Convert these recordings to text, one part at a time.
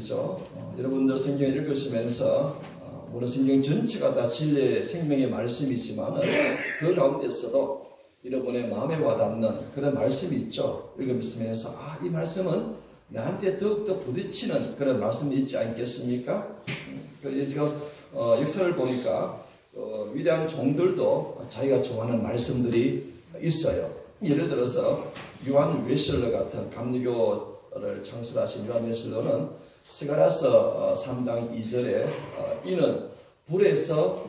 말씀이죠. 여러분들 성경을 읽으시면서 물론 성경 전체가 다 진리의 생명의 말씀이지만 그 가운데서도 여러분의 마음에 와닿는 그런 말씀이 있죠. 읽으면서 이 말씀은 나한테 더욱더 부딪히는 그런 말씀이 있지 않겠습니까? 제가 역사를 보니까 위대한 종들도 자기가 좋아하는 말씀들이 있어요. 예를 들어서 요한 웨슬러 같은 감리교를 창설하신 요한 웨슬러는 스가랴서 3장 2절에 이는 불에서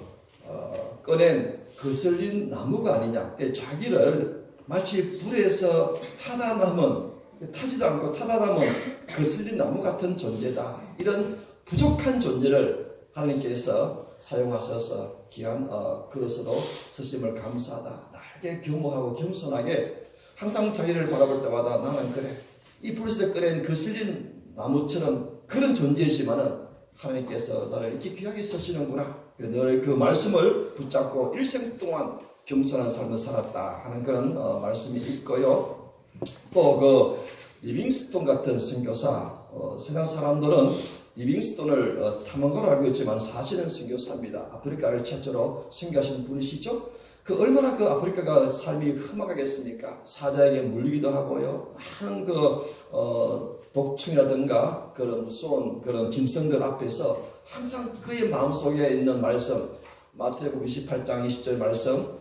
꺼낸 거슬린 나무가 아니냐, 자기를 마치 불에서 타지도 않고 타다 남은 거슬린 나무 같은 존재다, 이런 부족한 존재를 하나님께서 사용하셔서 귀한 그릇으로 쓰심을 감사하다, 나에게 겸허하고 겸손하게 항상 자기를 바라볼 때마다 나는 그래, 이 불에서 꺼낸 거슬린 나무처럼 그런 존재이지만은 하나님께서 나를 이렇게 귀하게 쓰시는구나, 늘 그 말씀을 붙잡고 일생 동안 겸손한 삶을 살았다 하는 그런 말씀이 있고요. 또 그 리빙스톤 같은 선교사, 세상 사람들은 리빙스톤을 탐한 걸로 알고 있지만 사실은 선교사입니다. 아프리카를 최초로 선교하신 분이시죠. 얼마나 그 아프리카가 삶이 험악하겠습니까? 사자에게 물리기도 하고요. 많은 독충이라든가 그런 무서운 그런 짐승들 앞에서 항상 그의 마음속에 있는 말씀, 마태복음 28장 20절 말씀,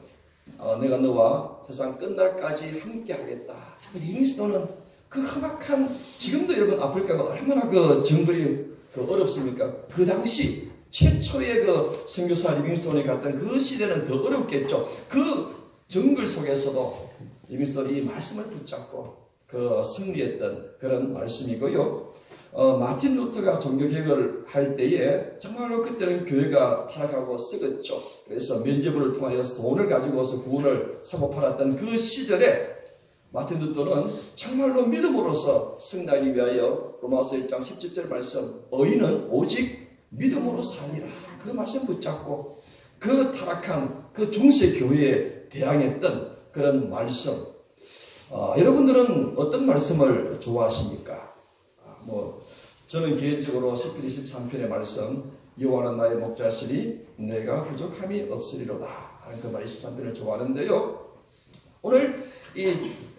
내가 너와 세상 끝날까지 함께 하겠다. 리빙스톤은 그 험악한, 지금도 여러분 아프리카가 얼마나 그 정글이 어렵습니까? 그 당시 최초의 그 선교사 리빙스톤이 갔던 그 시대는 더 어렵겠죠. 그 정글 속에서도 리빙스톤이 이 말씀을 붙잡고 승리했던 그런 말씀이고요. 마틴 루터가 종교개혁을 할 때에 정말로 그때는 교회가 타락하고 썩었죠. 그래서 면죄부를 통하여서 돈을 가지고서 구원을 사고 팔았던 그 시절에 마틴 루터는 정말로 믿음으로써 승리하기 위하여 로마서 1장 17절 말씀, 의인은 오직 믿음으로 살리라, 그 말씀 붙잡고 그 타락한 그 중세 교회에 대항했던 그런 말씀. 여러분들은 어떤 말씀을 좋아하십니까? 저는 개인적으로 시편 23편의 말씀, 여호와는 나의 목자시니 내가 부족함이 없으리로다 하는 그 말 23편을 좋아하는데요. 오늘 이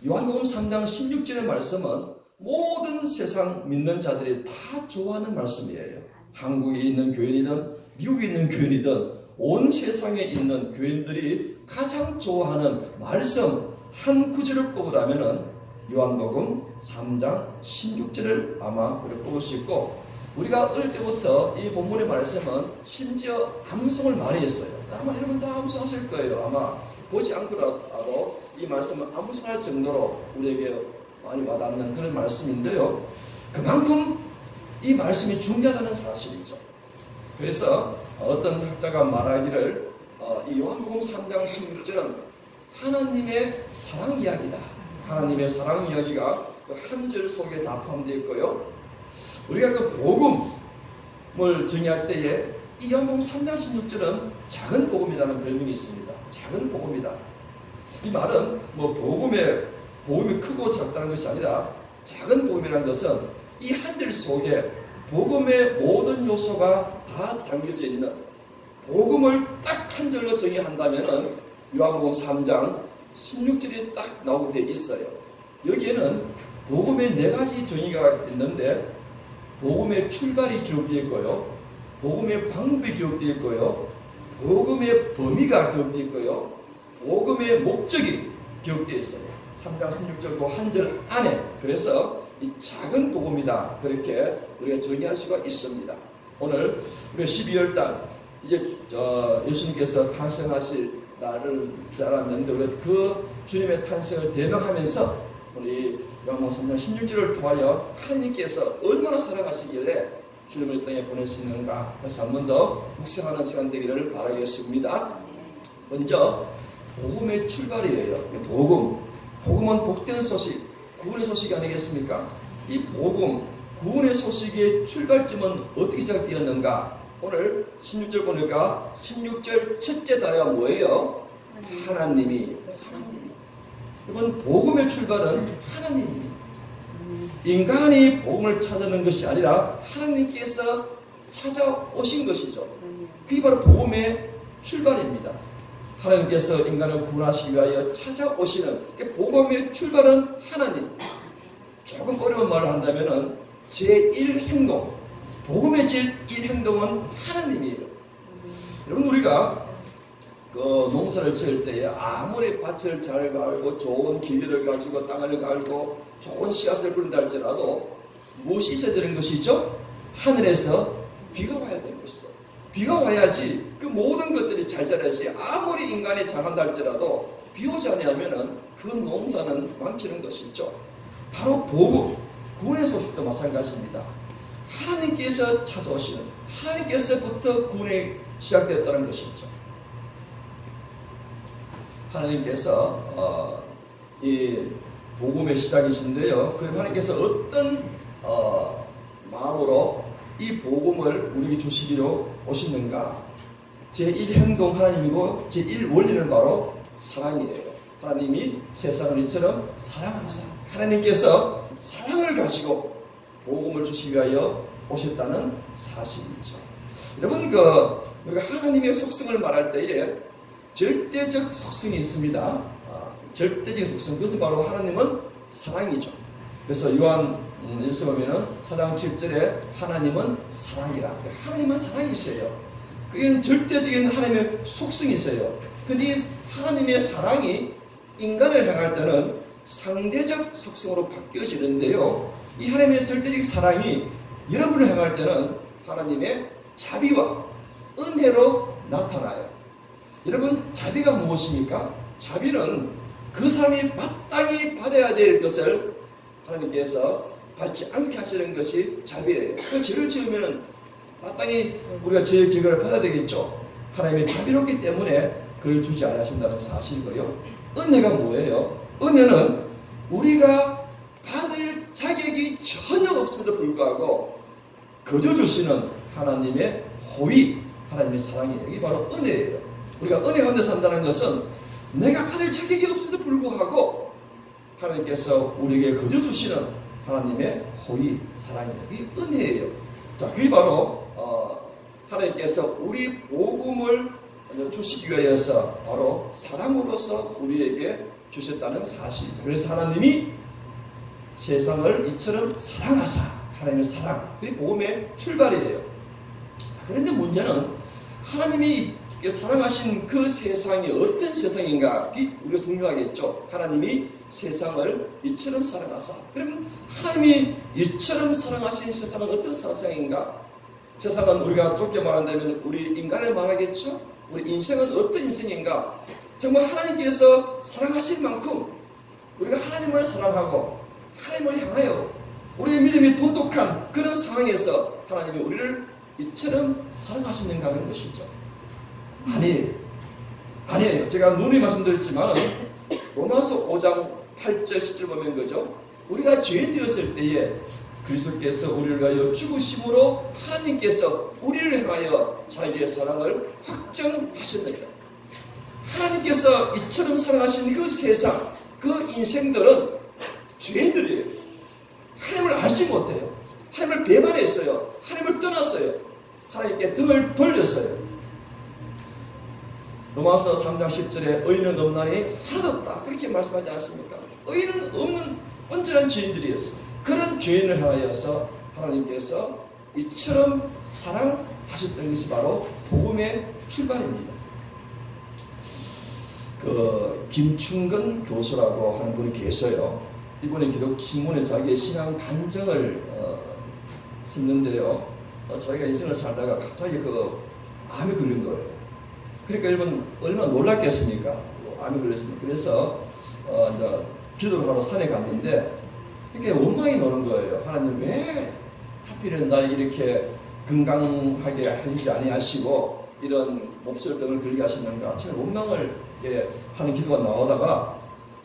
요한복음 3장 16절의 말씀은 모든 세상 믿는 자들이 다 좋아하는 말씀이에요. 한국에 있는 교인이든 미국에 있는 교인이든 온 세상에 있는 교인들이 가장 좋아하는 말씀 한 구절을 꼽으라면은 요한복음 3장 16절을 아마 우리가 꼽을 수 있고, 우리가 어릴 때부터 이 본문의 말씀은 심지어 암송을 많이 했어요. 아마 여러분 다 암송하실 거예요. 아마 보지 않고라도 이 말씀을 암송할 정도로 우리에게 많이 와닿는 그런 말씀인데요. 그만큼 이 말씀이 중요하다는 사실이죠. 그래서 어떤 학자가 말하기를 이 요한복음 3장 16절은 하나님의 사랑 이야기다. 하나님의 사랑 이야기가 그 한 절 속에 다 포함되어 있고요. 우리가 그 복음을 정의할 때에 이 요한복음 3장 16절은 작은 복음이라는 별명이 있습니다. 작은 복음이다. 이 말은 복음이 크고 작다는 것이 아니라, 작은 복음이라는 것은 이 한 절 속에 복음의 모든 요소가 다 담겨져 있는, 복음을 딱 한 절로 정의한다면은 요한복음 3장 16절이 딱 나오게 되어 있어요. 여기에는 복음의 4가지 정의가 있는데, 복음의 출발이 기록되어 있고요, 복음의 방법이 기록되어 있고요, 복음의 범위가 기록되어 있고요, 복음의 목적이 기록되어 있어요. 3장 16절 그 한 절 안에. 그래서 이 작은 복음이다, 그렇게 우리가 정의할 수가 있습니다. 오늘 우리 12월 달 이제 예수님께서 탄생하실 날을 알았는데, 우리 그 주님의 탄생을 대명하면서 우리 요한복음 3장 16절을 통하여 하나님께서 얼마나 사랑하시길래 주님을 땅에 보내시는가 다시 한 번 더 묵상하는 시간 되기를 바라겠습니다. 먼저 복음의 출발이에요. 복음은 복된 소식, 구원의 소식이 아니겠습니까? 이 복음, 구원의 소식의 출발점은 어떻게 시작되었는가? 오늘 16절 보니까 16절 첫째 단어가 뭐예요? 하나님이. 이번 복음의 출발은 하나님입니다. 인간이 복음을 찾는 것이 아니라 하나님께서 찾아오신 것이죠. 그게 바로 복음의 출발입니다. 하나님께서 인간을 구원하시기 위하여 찾아오시는 복음의 출발은 하나님. 조금 어려운 말을 한다면 제1행동, 복음의 제1행동은 하나님이에요. 여러분, 우리가 농사를 지을 때에 아무리 밭을 잘 갈고 좋은 기계를 가지고 땅을 갈고 좋은 씨앗을 뿌린다 할지라도 무엇이 있어야 되는 것이죠? 하늘에서 비가 와야 되는 것이죠. 비가 와야지 그 모든 것들이 잘 자라지. 아무리 인간이 잘한다 할지라도 비 오지 않으면 그 농사는 망치는 것이죠. 바로 복음, 구원의 소식도 마찬가지입니다. 하나님께서 찾아오시는, 하나님께서부터 구원이 시작되었다는 것이죠. 하나님께서 이 복음의 시작이신데요. 그 하나님께서 어떤 마음으로 이 복음을 우리에게 주시기로 오시는가? 제1행동 하나님이고 제1원리는 바로 사랑이에요. 하나님이 세상을 이처럼 사랑하사, 하나님께서 사랑을 가지고 복음을 주시기 위하여 오셨다는 사실이죠. 여러분, 우리가 하나님의 속성을 말할 때에 절대적 속성이 있습니다. 절대적 속성, 그것은 바로 하나님은 사랑이죠. 그래서 요한 1서 보면은 4장 7절에 하나님은 사랑이라. 하나님은 사랑이세요. 그게 절대적인 하나님의 속성이 있어요. 근데 이 하나님의 사랑이 인간을 향할 때는 상대적 속성으로 바뀌어지는데요. 이 하나님의 절대적 사랑이 여러분을 향할 때는 하나님의 자비와 은혜로 나타나요. 여러분, 자비가 무엇입니까? 자비는 그 사람이 마땅히 받아야 될 것을 하나님께서 받지 않게 하시는 것이 자비예요. 그 죄를 지으면 마땅히 우리가 죄의 결과를 받아야 되겠죠. 하나님의 자비롭기 때문에 그를 주지 않으신다는 사실이고요. 은혜가 뭐예요? 은혜는 우리가 받을 자격이 전혀 없음에도 불구하고 거저 주시는 하나님의 호의, 하나님의 사랑이에요. 이게 바로 은혜예요. 우리가 은혜 가운데 산다는 것은 내가 받을 자격이 없음에도 불구하고 하나님께서 우리에게 거저 주시는 하나님의 호의, 사랑이에요. 이게 은혜예요. 자, 그게 바로 하나님께서 우리 복음을 주시기 위해서 바로 사랑으로서 우리에게 주셨다는 사실이죠. 그래서 하나님이 세상을 이처럼 사랑하사, 하나님의 사랑, 그게 복음의 출발이에요. 그런데 문제는 하나님이 사랑하신 그 세상이 어떤 세상인가, 우리가 중요하겠죠. 하나님이 세상을 이처럼 사랑하사. 그럼 하나님이 이처럼 사랑하신 세상은 어떤 세상인가? 세상은 우리가 좁게 말한다면 우리 인간을 말하겠죠. 우리 인생은 어떤 인생인가? 정말 하나님께서 사랑하실 만큼 우리가 하나님을 사랑하고 하나님을 향하여 우리의 믿음이 돈독한 그런 상황에서 하나님이 우리를 이처럼 사랑하시는가 하는 것이죠. 아니에요. 제가 누누이 말씀드렸지만 로마서 5장 8절 10절 보면 그죠? 우리가 죄인 되었을 때에 그리스도께서 우리를 위하여 죽으심으로 하나님께서 우리를 향하여 자기의 사랑을 확정하셨느니라. 하나님께서 이처럼 사랑하신 그 세상, 그 인생들은 죄인들이에요. 하나님을 알지 못해요. 하나님을 배반했어요. 하나님을 떠났어요. 하나님께 등을 돌렸어요. 로마서 3장 10절에 의인은 없나니 하나도 없다, 그렇게 말씀하지 않습니까? 의인은 없는 온전한 죄인들이었어요. 그런 죄인을 향하여서 하나님께서 이처럼 사랑하셨던 것이 바로 복음의 출발입니다. 김충근 교수라고 하는 분이 계셔요. 이분이 기록 신문에 자기의 신앙 간증을 썼는데요. 자기가 인생을 살다가 갑자기 암이 걸린 거예요. 그러니까 여러분 얼마나 놀랐겠습니까? 암이 걸렸으니까. 그래서 이제 기도를 하러 산에 갔는데 이렇게 원망이 나는 거예요. 하나님 왜 하필은 나 이렇게 건강하게 해주지 아니하시고 이런 몹쓸병을 걸게 하시는가? 제가 원망을 하는 기도가 나오다가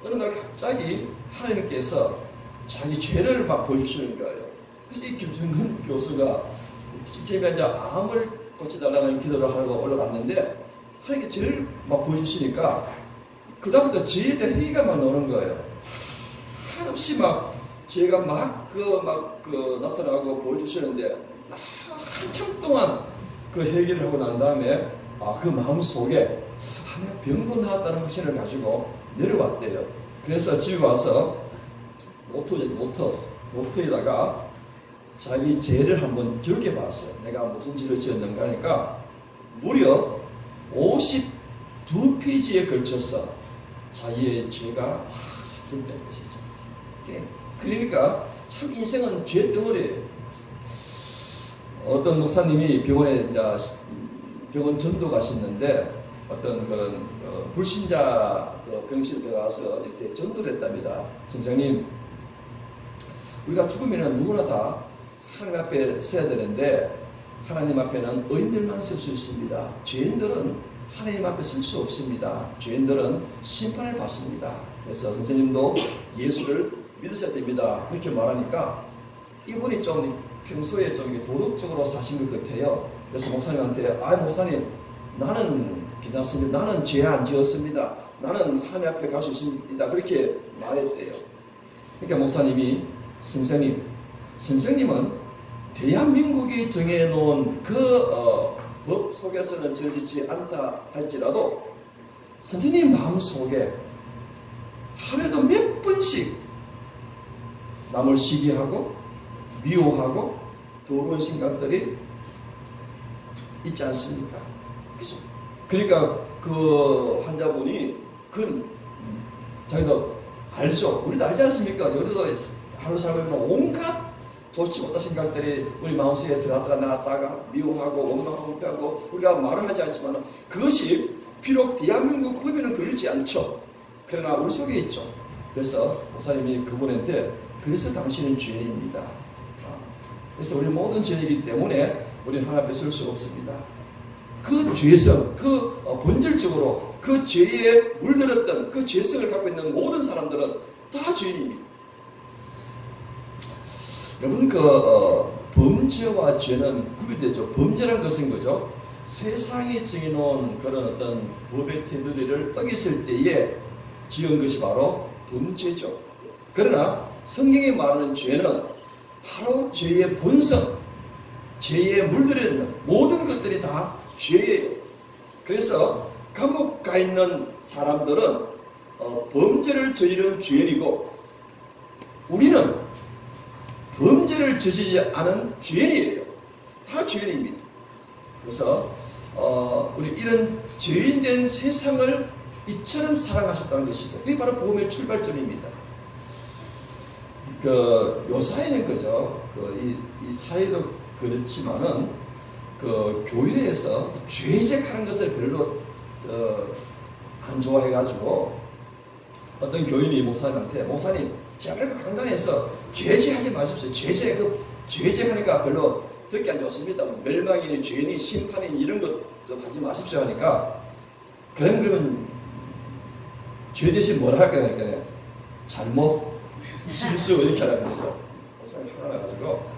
어느 날 갑자기 하나님께서 자기 죄를 막 보여주시는 거예요. 그래서 이 김정근 교수가 제가 이제 암을 고쳐달라는 기도를 하고 올라갔는데 하나님께 죄를 막 보여주시니까 그 다음부터 죄에 대한 회의가 막 나오는 거예요. 한없이 막 죄가 나타나고 보여주시는데 한참 동안 그 해결을 하고 난 다음에 그 마음 속에 내가 병도 나았다는 확신을 가지고 내려왔대요. 그래서 집에 와서 노트에다가 자기 죄를 한번 기록해 봤어요. 내가 무슨 죄를 지었는가 하니까 무려 52페이지에 걸쳐서 자기의 죄가 기록된 것이죠. 그러니까 참 인생은 죄 덩어리예요. 어떤 목사님이 병원 전도 가셨는데 어떤 그런 불신자 병실 들어가서 이렇게 전도를 했답니다. 선생님, 우리가 죽으면 누구나 다 하나님 앞에 서야 되는데 하나님 앞에는 의인들만 설 수 있습니다. 죄인들은 하나님 앞에 설 수 없습니다. 죄인들은 심판을 받습니다. 그래서 선생님도 예수를 믿으셔야 됩니다. 이렇게 말하니까 이분이 좀 평소에 좀 도덕적으로 사신 것 같아요. 그래서 목사님한테 목사님, 나는 괜찮습니다. 나는 죄 안 지었습니다. 나는 하나님 앞에 갈 수 있습니다. 그렇게 말했대요. 그러니까 목사님이 선생님은 대한민국이 정해놓은 법 속에서는 저지지 않다 할지라도 선생님 마음속에 하루에도 몇 번씩 남을 시기하고 미워하고 더러운 생각들이 있지 않습니까? 그죠? 그러니까 그 환자분이 자기도 알죠? 우리도 알지 않습니까? 우리도 하루 살면 온갖 좋지 못한 생각들이 우리 마음속에 들어갔다가 나갔다가 미워하고 원망하고 우리가 말을 하지 않지만 그것이 비록 대한민국 법에는 그러지 않죠. 그러나 우리 속에 있죠. 그래서 목사님이 그분한테 그래서 당신은 죄인입니다. 그래서 우리 모든 죄이기 때문에 우리는 하나님 앞에 설 수 없습니다. 그 죄성, 본질적으로 그 죄에 물들었던 그 죄성을 갖고 있는 모든 사람들은 다 죄인입니다. 여러분, 범죄와 죄는 구별되죠. 범죄란 것은 거죠. 세상이 정해놓은 그런 어떤 법의 테두리를 어겼을 때에 지은 것이 바로 범죄죠. 그러나 성경이 말하는 죄는 바로 죄의 본성, 죄에 물들어 있는 모든 것들이 다 죄예요. 그래서 감옥 가 있는 사람들은 범죄를 저지른 죄인이고 우리는 범죄를 저지르지 않은 죄인이에요. 다 죄인입니다. 그래서 우리 이런 죄인된 세상을 이처럼 사랑하셨다는 것이죠. 이게 바로 복음의 출발점입니다. 요사이는 그죠. 이 사회도 그렇지만은 교회에서 죄책하는 것을 별로 안 좋아해가지고 어떤 교인이 목사님한테 목사님 제발 강단에서 죄제하지 마십시오. 죄제하니까 별로 듣기 안 좋습니다. 멸망이니 죄니 심판이니 이런 것 좀 하지 마십시오 하니까 그러면 죄 대신 뭐라 할까요? 그러니까 잘못 실수 이렇게 하라는 거죠. 목사님 화가 나가지고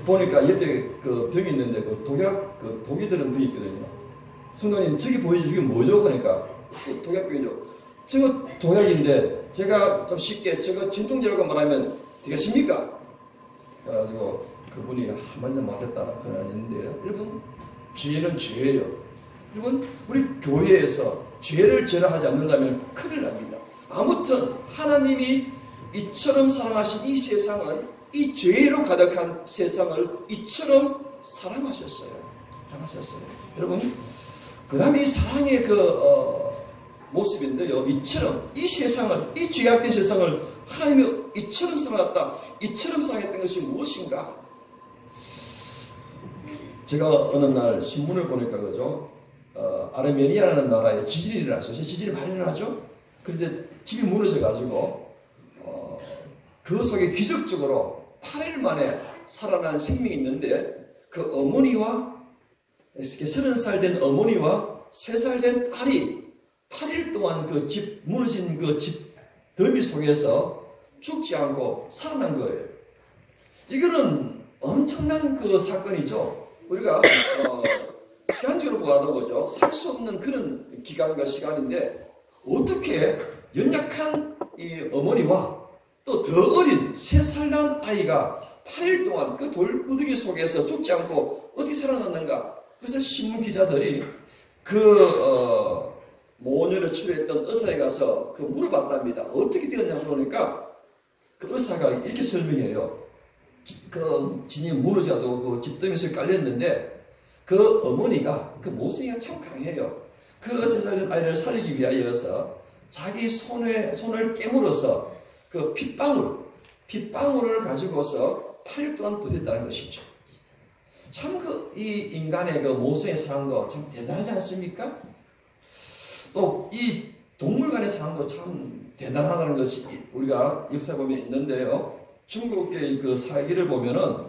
보니까 옆에 병이 있는데 독이 들은 병이 있거든요. 성도님 저기 보이죠? 이게 뭐죠? 그러니까 독약병이죠. 저거 독약인데 제가 좀 쉽게 저거 진통제라고 말하면 되겠습니까? 그래가지고 그분이 한마디도 못했다 그건 아닌데요. 여러분 죄는 죄예요. 여러분 우리 교회에서 죄를 제어하지 않는다면 큰일 납니다. 아무튼 하나님이 이처럼 사랑하신 이 세상은 이 죄로 가득한 세상을 이처럼 사랑하셨어요. 여러분 그 다음에 이 사랑의 모습인데요. 이처럼 이 세상을 이 죄악된 세상을 하나님이 이처럼 사랑했다. 이처럼 사랑했던 것이 무엇인가? 제가 어느 날 신문을 보니까 그죠. 아르메니아라는 나라에 지진이 일어났어요. 지진이 많이 일어나죠. 그런데 집이 무너져 가지고 그 속에 기적적으로 8일 만에 살아난 생명이 있는데 그 어머니와 30살 된 어머니와 3살 된 딸이 8일 동안 그 집 무너진 그 집 더미 속에서 죽지 않고 살아난 거예요. 이거는 엄청난 그 사건이죠. 우리가 시간적으로 보아도 보죠. 살 수 없는 그런 기간과 시간인데 어떻게 연약한 이 어머니와 또 더 어린 3살 난 아이가 8일 동안 그 돌무더기 속에서 죽지 않고 어떻게 살아났는가? 그래서 신문 기자들이 그 모녀를 치료했던 의사에 가서 그 물어봤답니다. 어떻게 되었냐고 그러니까 그 의사가 이렇게 설명해요. 그 진이 무너져도 그 집더미에 깔렸는데 그 어머니가 그 모성이가 참 강해요. 그 3살 난 아이를 살리기 위하여서 자기 손을 깨물어서 그 핏방울을 가지고서 8일 동안 버텼다는 것이죠. 참 이 인간의 그 모성의 사랑도 참 대단하지 않습니까? 또 이 동물 간의 사랑도 참 대단하다는 것이 우리가 역사 보면 있는데요. 중국의 그 사기를 보면은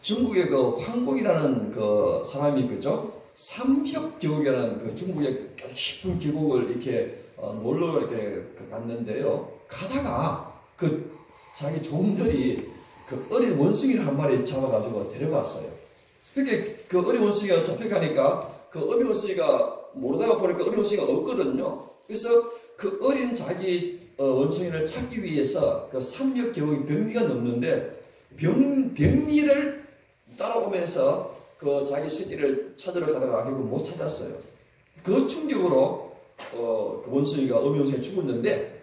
중국의 그 황공이라는 그 사람이 그죠? 삼협계곡이라는 그 중국의 깊은 계곡을 이렇게 놀러 이렇게 갔는데요. 가다가 그 자기 종들이 그 어린 원숭이를 한 마리 잡아가지고 데려갔어요. 그렇게 그 어린 원숭이가 잡혀가니까 그 어린 원숭이가 모르다가 보니까 어린 원숭이가 없거든요. 그래서 그 어린 자기 원숭이를 찾기 위해서 그 삼협계곡이 병리가 넘는데 병리를 따라오면서 그 자기 새끼를 찾으러 가다가 결국 못 찾았어요. 그 충격으로 그 원숭이가 어미 원숭이가 죽었는데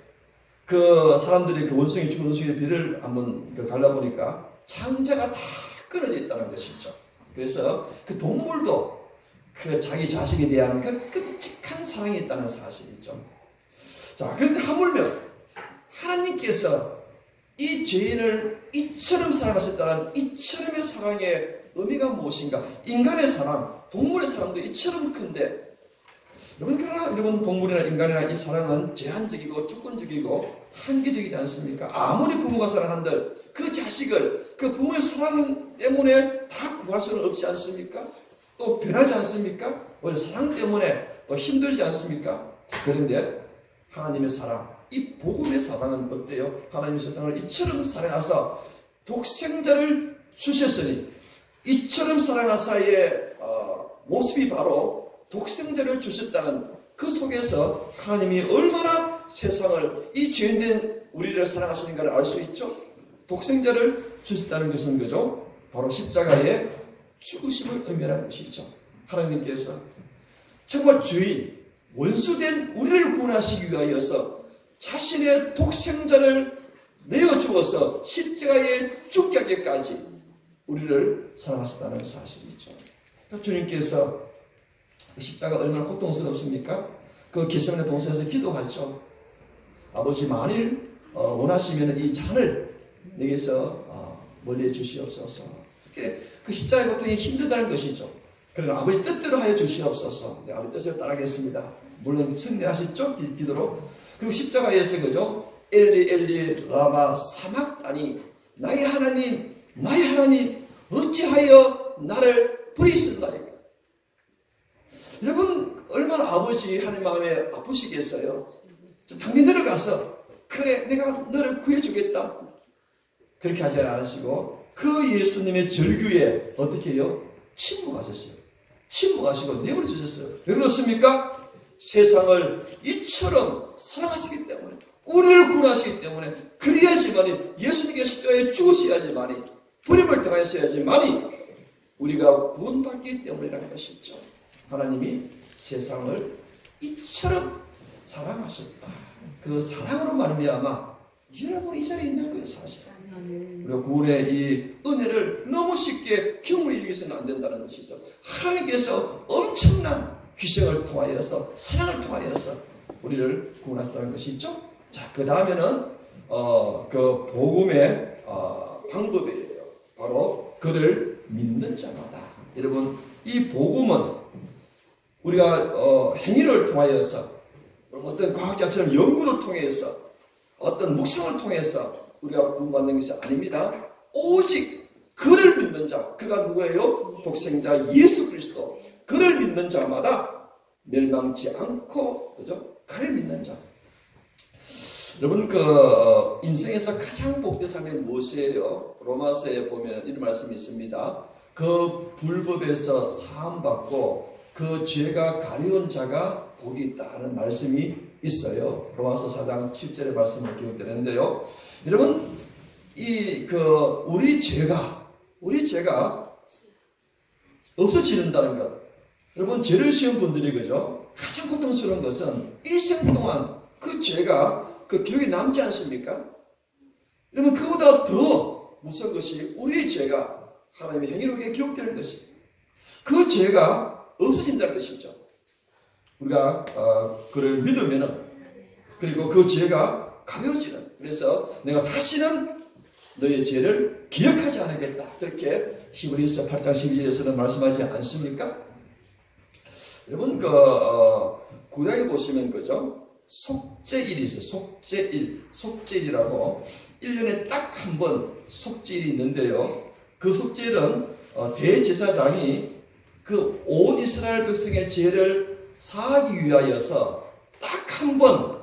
그 사람들이 그 원숭이 죽은 원숭이의 배를 한번 갈라보니까 창자가 다 끊어져 있다는 것이죠. 그래서 그 동물도 그 자기 자식에 대한 그 끔찍한 사랑이 있다는 사실이죠. 자, 그런데 하물며 하나님께서 이 죄인을 이처럼 사랑하셨다는 이처럼의 사랑의 의미가 무엇인가? 인간의 사랑, 동물의 사랑도 이처럼 큰데 그러나 여러분 동물이나 인간이나 이 사랑은 제한적이고 주권적이고 한계적이지 않습니까? 아무리 부모가 사랑한들 그 자식을 그 부모의 사랑 때문에 다 구할 수는 없지 않습니까? 또 변하지 않습니까? 오히려 사랑 때문에 또 힘들지 않습니까? 그런데 하나님의 사랑, 이 복음의 사랑은 어때요? 하나님의 세상을 이처럼 사랑하사 독생자를 주셨으니 이처럼 사랑하사의 모습이 바로 독생자를 주셨다는 그 속에서 하나님이 얼마나 세상을 이 죄인된 우리를 사랑하시는가를 알 수 있죠. 독생자를 주셨다는 것은 그죠? 바로 십자가의 죽으심을 의미하는 것이죠. 하나님께서 정말 죄인, 원수된 우리를 구원하시기 위하여서 자신의 독생자를 내어주어서 십자가에 죽게 하기까지 우리를 사랑하셨다는 사실이죠. 그러니까 주님께서 십자가 얼마나 고통스럽습니까? 그 겟세마네 동산에서 기도하죠. 아버지 만일 원하시면 이 잔을 내게서 멀리 주시옵소서. 그 십자가의 고통이 힘들다는 것이죠. 그러나 아버지 뜻대로 하여 주시옵소서. 네, 아버지 뜻을 따르겠습니다. 물론 승리하셨죠? 기도로. 그리고 십자가에서 그죠? 엘리 엘리 라마 사막다니 나의 하나님 어찌하여 나를 버리셨나이까. 여러분 얼마나 아버지 하나님 마음에 아프시겠어요. 당연히 내려가서 그래 내가 너를 구해주겠다 그렇게 하지 않으시고 그 예수님의 절규에 어떻게 해요? 침묵하셨어요. 침묵하시고 내버려 주셨어요. 왜 그렇습니까? 세상을 이처럼 사랑하시기 때문에 우리를 구원하시기 때문에 그리야지만이 예수님께 십자가에 죽으셔야지만이 버림을 당하셔야지만이 우리가 구원받기 때문이라는 것이죠. 하나님이 세상을 이처럼 사랑하셨다. 그 사랑으로 말미암아 여러분 이 자리에 있는 거예요. 사실 우리가 구원의 이 은혜를 너무 쉽게 경험히 여기서는 안 된다는 것이죠. 하나님께서 엄청난 희생을 통하여서 사랑을 통하여서 우리를 구원하셨다는 것이죠. 자, 그 다음에는 그 복음의 방법이에요. 바로 그를 믿는 자마다. 여러분 이 복음은 우리가 행위를 통하여서 어떤 과학자처럼 연구를 통해서 어떤 묵상을 통해서 우리가 구원받는 것이 아닙니다. 오직 그를 믿는 자, 그가 누구예요? 독생자 예수 그리스도. 그를 믿는 자마다 멸망치 않고 그죠? 그를 믿는 자. 여러분 인생에서 가장 복된 삶이 무엇이에요? 로마서에 보면 이런 말씀이 있습니다. 그 불법에서 사함받고 그 죄가 가려운 자가 복이 있다 하는 말씀이 있어요. 로마서 4장 7절의 말씀을 기록되는데요. 여러분, 우리 죄가 없어지는다는 것. 여러분, 죄를 지은 분들이 그죠? 가장 고통스러운 것은 일생 동안 그 죄가 그 기록이 남지 않습니까? 여러분, 그보다 더 무서운 것이 우리의 죄가 하나님의 행위로 기록되는 것이, 그 죄가 없어진다는 것이죠. 우리가 그를 믿으면은, 그리고 그 죄가 가벼워지는, 그래서 내가 다시는 너의 죄를 기억하지 않겠다, 그렇게 히브리서 8장 12절에서는 말씀하지 않습니까? 여러분, 구약에 보시면 그죠? 속죄일이 있어요. 속죄일이라고 1년에 딱 한 번 속죄일이 있는데요. 그 속죄일은 대제사장이 그 온 이스라엘 백성의 죄를 사하기 위하여서 딱 한 번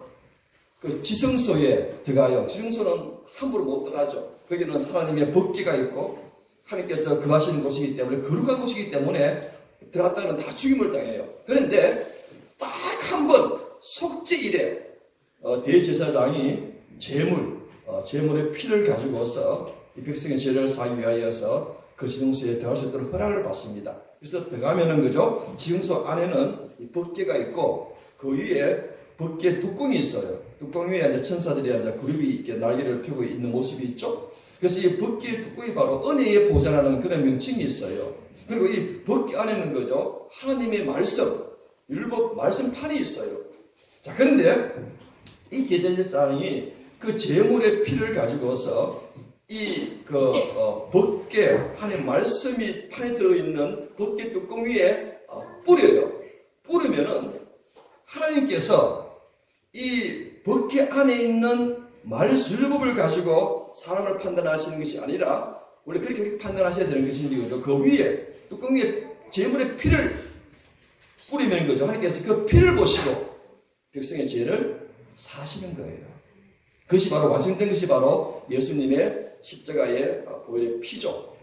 그 지성소에 들어가요. 지성소는 함부로 못 들어가죠. 거기는 하나님의 법궤가 있고 하나님께서 거하시는 곳이기 때문에, 거룩한 곳이기 때문에 들어갔다가는 다 죽임을 당해요. 그런데 딱 한 번 속죄일에 대제사장이 제물의 피를 가지고서 이 백성의 죄를 사하기 위하여서 그 지성소에 들어갈 수 있도록 허락을 받습니다. 그래서 들어가면은 그죠? 지성소 안에는 이 법궤가 있고 그 위에 법궤 뚜껑이 있어요. 뚜껑 위에 이제 천사들이 이제 그룹이 이렇게 날개를 펴고 있는 모습이 있죠. 그래서 이 법궤 뚜껑이 바로 은혜의 보좌라는 그런 명칭이 있어요. 그리고 이 법궤 안에는 그죠? 하나님의 말씀, 율법 말씀판이 있어요. 자, 그런데 이 대제사장이 그 제물의 피를 가지고서 법궤 하나님 말씀이 판에 들어있는 법궤 뚜껑 위에 뿌려요. 뿌리면은 하나님께서 이 법궤 안에 있는 율법을 가지고 사람을 판단하시는 것이 아니라, 원래 그렇게 판단하셔야 되는 것인지, 그 위에 뚜껑 위에 제물의 피를 뿌리면 거죠. 하나님께서 그 피를 보시고 백성의 죄를 사시는 거예요. 그것이 바로 완성된 것이 바로 예수님의 십자가의 보혈의 피죠.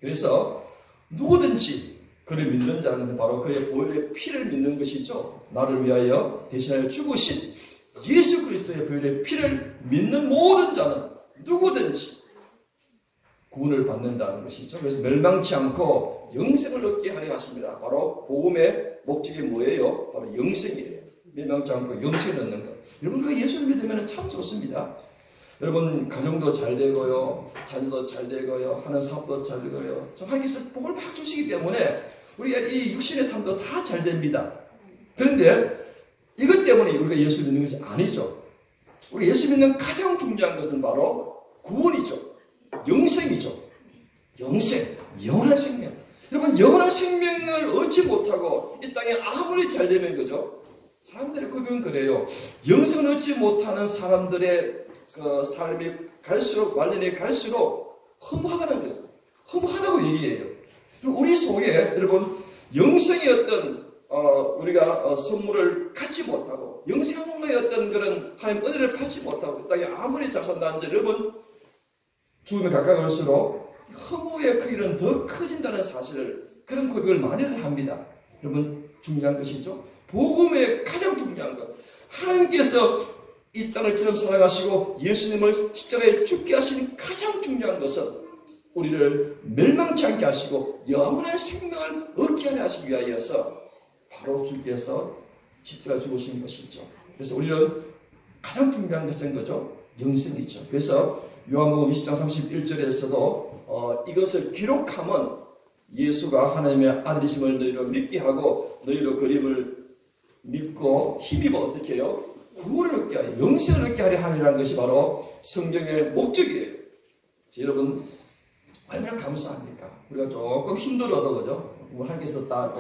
그래서 누구든지 그를 믿는 자는 바로 그의 보혈의 피를 믿는 것이죠. 나를 위하여 대신하여 죽으신 예수 그리스도의 보혈의 피를 믿는 모든 자는 누구든지 구원을 받는다는 것이죠. 그래서 멸망치 않고 영생을 얻게 하려 하십니다. 바로 복음의 목적이 뭐예요? 바로 영생이에요. 멸망치 않고 영생을 얻는 것. 여러분, 그 예수를 믿으면 참 좋습니다. 여러분, 가정도 잘 되고요, 자녀도 잘 되고요, 하는 사업도 잘 되고요. 하나님께서 복을 막 주시기 때문에 우리가 이 육신의 삶도 다 잘 됩니다. 그런데 이것 때문에 우리가 예수 믿는 것이 아니죠. 우리 예수 믿는 가장 중요한 것은 바로 구원이죠. 영생이죠. 영생, 영원한 생명. 여러분, 영원한 생명을 얻지 못하고 이 땅에 아무리 잘 되면 그죠? 사람들의 고백은 그래요. 영생을 얻지 못하는 사람들의 그 삶이 갈수록, 말년이 갈수록 허무하다는 거죠. 허무하다고 얘기해요. 우리 속에 여러분, 영생의 어떤 우리가 선물을 갖지 못하고, 영생의 어떤 그런 하나님 은혜를 받지 못하고, 이 땅에 아무리 잘 산다는지, 여러분, 죽음에 가까울수록 허무의 크기는 더 커진다는 사실을, 그런 고백을 많이들 합니다. 여러분, 중요한 것이죠. 복음의 가장 중요한 것, 하나님께서 이 땅을 처럼 사랑하시고 예수님을 십자가에 죽게 하시는 가장 중요한 것은 우리를 멸망치 않게 하시고 영원한 생명을 얻게 하려 하시기 위하여서 바로 주께서 십자가 죽으신 것이죠. 그래서 우리는 가장 중요한 것은 거죠. 영생이죠. 그래서 요한복음 20장 31절에서도 이것을 기록하면 예수가 하나님의 아들이심을 너희로 믿게 하고 너희로 그림을 믿고 힘입어 어떻게 해요? 구원을 얻게 하여 영생을 얻게 하려 함이라는 것이 바로 성경의 목적이에요. 여러분, 얼마나 감사합니까? 우리가 조금 힘들어도 그죠? 하나님께서 딱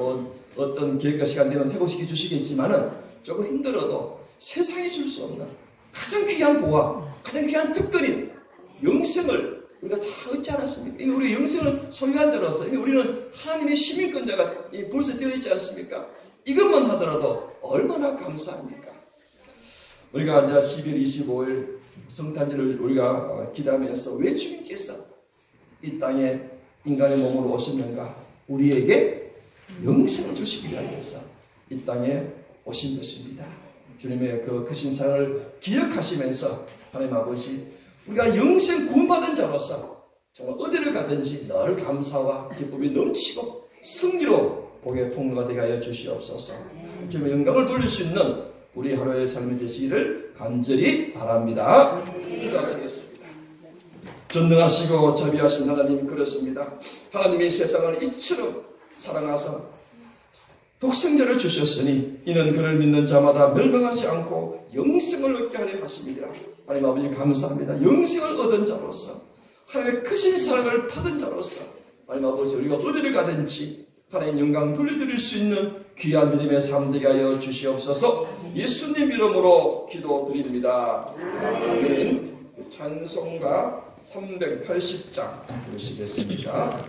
어떤 계획과 시간 되면 회복시켜 주시겠지만은 조금 힘들어도 세상에 줄 수 없는 가장 귀한 보화, 가장 귀한 특권인 영생을 우리가 다 얻지 않았습니까? 이미 우리 영생을 소유한 자로서 이미 우리는 하나님의 시민권자가 벌써 되어 있지 않습니까? 이것만 하더라도 얼마나 감사합니까? 우리가 이제 12월 25일 성탄절을 우리가 기도하면서 왜 주님께서 이 땅에 인간의 몸으로 오셨는가? 우리에게 영생을 주시기 위해서 이 땅에 오신 것입니다. 주님의 그 크신 사랑을 기억하시면서 하나님 아버지 우리가 영생 구원받은 자로서 정말 어디를 가든지 늘 감사와 기쁨이 넘치고 승리로 복의 통로가 되게 하여 주시옵소서. 주님의 영광을 돌릴 수 있는 우리 하루의 삶이 되시기를 간절히 바랍니다. 기도하시겠습니다. 전능하시고 자비하신 하나님 그렇습니다. 하나님이 세상을 이처럼 사랑하사 독생자를 주셨으니 이는 그를 믿는 자마다 멸망하지 않고 영생을 얻게 하려 하십니다. 하나님 아버지 감사합니다. 영생을 얻은 자로서 하나님의 크신 사랑을 받은 자로서 하나님 아버지 우리가 어디를 가든지 하나님 영광 돌려드릴 수 있는 귀한 믿음의 삶 되게 하여 주시옵소서. 예수님 이름으로 기도드립니다. 아멘. 찬송가 380장 보시겠습니다.